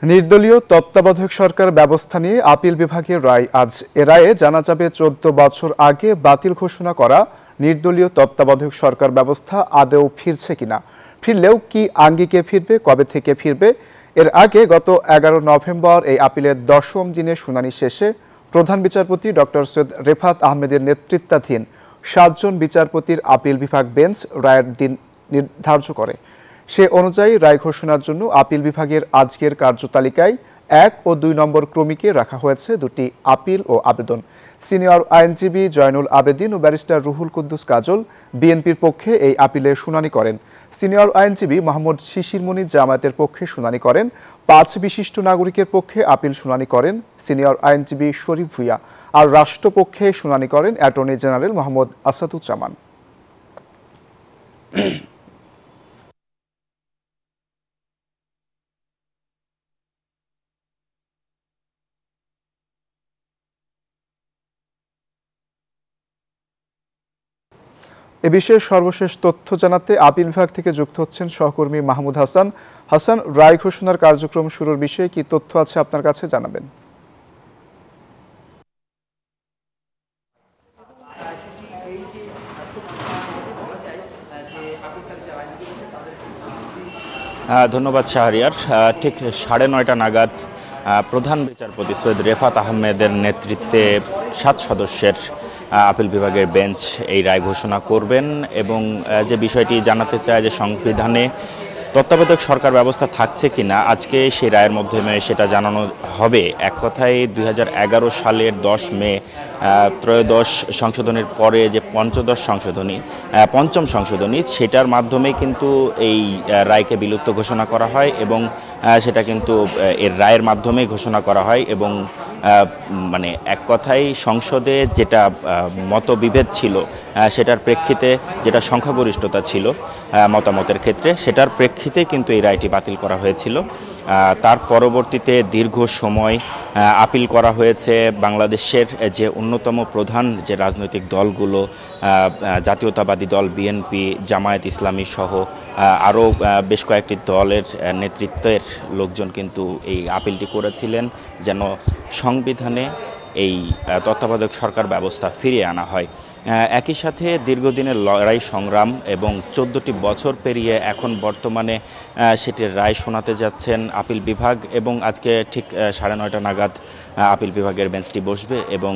নির্দলীয় তত্ত্বাবধায়ক সরকার ব্যবস্থা নিয়ে আপিল বিভাগের রায় আজ। এ রায়ে জানা যাবে ১৪ বছর আগে বাতিল ঘোষণা করা নির্দলীয় তত্ত্বাবধায়ক সরকার ব্যবস্থা আদৌ ফিরছে কিনা, ফিরলেও কি আঙ্গিকে ফিরবে, কবে থেকে ফিরবে। এর আগে গত ১১ নভেম্বর এই আপিলের ১০ম দিনে শুনানি শেষে প্রধান বিচারপতি ডক্টর সৈয়দ রেফাত আহমেদের নেতৃত্বাধীন ৭ জন বিচারপতির আপিল বিভাগ বেঞ্চ রায়ের দিন নির্ধার্য করে। সে অনুযায়ী রায় ঘোষণার জন্য আপিল বিভাগের আজকের কার্যতালিকায় ১ ও ২ নম্বর ক্রমিকে রাখা হয়েছে দুটি আপিল ও আবেদন। সিনিয়র আইনজীবী জয়নুল আবেদিন ও ব্যারিস্টার রুহুল কুদ্দুস কাজল বিএনপির পক্ষে এই আপিলে শুনানি করেন। সিনিয়র আইনজীবী মোহাম্মদ শিশির মনি জামায়াতের পক্ষে শুনানি করেন। ৫ বিশিষ্ট নাগরিকের পক্ষে আপিল শুনানি করেন সিনিয়র আইনজীবী শরীফ ভূঁইয়া, আর রাষ্ট্রপক্ষে শুনানি করেন অ্যাটর্নি জেনারেল মোহাম্মদ আসাদুজ্জামান। এ বিষয়ে সর্বশেষ তথ্য জানাতে আপিল বিভাগ থেকে যুক্ত হচ্ছেন সহকর্মী মাহমুদ হাসান। হাসান, রায় ঘোষণার কার্যক্রম শুরুর বিষয়ে কি তথ্য আছে আপনার কাছে, জানাবেন। ধন্যবাদ শাহরিয়ার। ঠিক ৯:৩০ নাগাদ প্রধান বিচারপতি সৈয়দ রেফাত আহমেদের নেতৃত্বে ৭ সদস্যের আপিল বিভাগের বেঞ্চ এই রায় ঘোষণা করবেন এবং যে বিষয়টি জানাতে চায় যে সংবিধানে তত্ত্বাবধায়ক সরকার ব্যবস্থা থাকছে কিনা, আজকে সেই রায়ের মাধ্যমে সেটা জানানো হবে। এক কথায় ২০১১ সালের ১০ মে ত্রয়োদশ সংশোধনীর পরে যে পঞ্চম সংশোধনী, সেটার মাধ্যমে কিন্তু এই রায়কে বিলুপ্ত ঘোষণা করা হয় এবং সেটা কিন্তু এর রায়ের মাধ্যমেই ঘোষণা করা হয় এবং মানে এক কথায় সংসদে যেটা মতবিভেদ ছিল সেটার প্রেক্ষিতে, যেটা সংখ্যাগরিষ্ঠতা ছিল মতামতের ক্ষেত্রে, সেটার প্রেক্ষিতে কিন্তু এই রায়টি বাতিল করা হয়েছিল। তার পরবর্তীতে দীর্ঘ সময় আপিল করা হয়েছে। বাংলাদেশের যে অন্যতম প্রধান যে রাজনৈতিক দলগুলো, জাতীয়তাবাদী দল বিএনপি, জামায়াত ইসলামী সহ আরও বেশ কয়েকটি দলের নেতৃত্বের লোকজন কিন্তু এই আপিলটি করেছিলেন যেন সংবিধানে এই তত্ত্বাবধায়ক সরকার ব্যবস্থা ফিরিয়ে আনা হয়। একই সাথে দীর্ঘদিনের লড়াই সংগ্রাম এবং ১৪টি বছর পেরিয়ে এখন বর্তমানে সেটির রায় শোনাতে যাচ্ছেন আপিল বিভাগ এবং আজকে ঠিক ৯:৩০ নাগাদ আপিল বিভাগের বেঞ্চটি বসবে এবং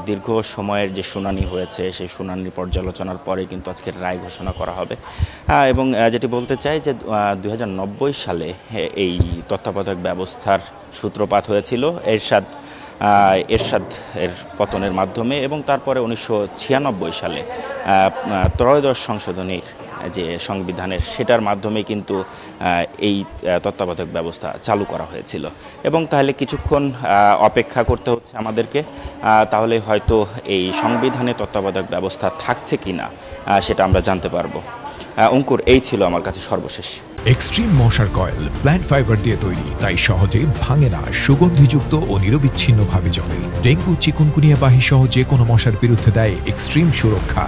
দীর্ঘ সময়ের যে শুনানি হয়েছে সেই শুনানির পর্যালোচনার পরে কিন্তু আজকের রায় ঘোষণা করা হবে। এবং যেটি বলতে চাই যে ২০৯০ সালে এই তত্ত্বাবধায়ক ব্যবস্থার সূত্রপাত হয়েছিল এরশাদ এর পতনের মাধ্যমে এবং তারপরে ১৯৯৬ সালে ত্রয়োদশ সংশোধনীর যে সংবিধানের, সেটার মাধ্যমে কিন্তু এই তত্ত্বাবধায়ক ব্যবস্থা চালু করা হয়েছিল। এবং তাহলে কিছুক্ষণ অপেক্ষা করতে হচ্ছে আমাদেরকে, তাহলে হয়তো এই সংবিধানে তত্ত্বাবধায়ক ব্যবস্থা থাকছে কিনা সেটা আমরা জানতে পারবো। অঙ্কুর, এই ছিল আমার কাছে সর্বশেষ। এক্সট্রিম মশার কয়েল প্ল্যান্ট ফাইবার দিয়ে তৈরি, তাই সহজে ভাঙে না, সুগন্ধিযুক্ত ও নিরবিচ্ছিন্নভাবে জ্বলে। ডেঙ্গু, চিকুনগুনিয়া বাহি সহ যে কোনো মশার বিরুদ্ধে দেয় এক্সট্রিম সুরক্ষা।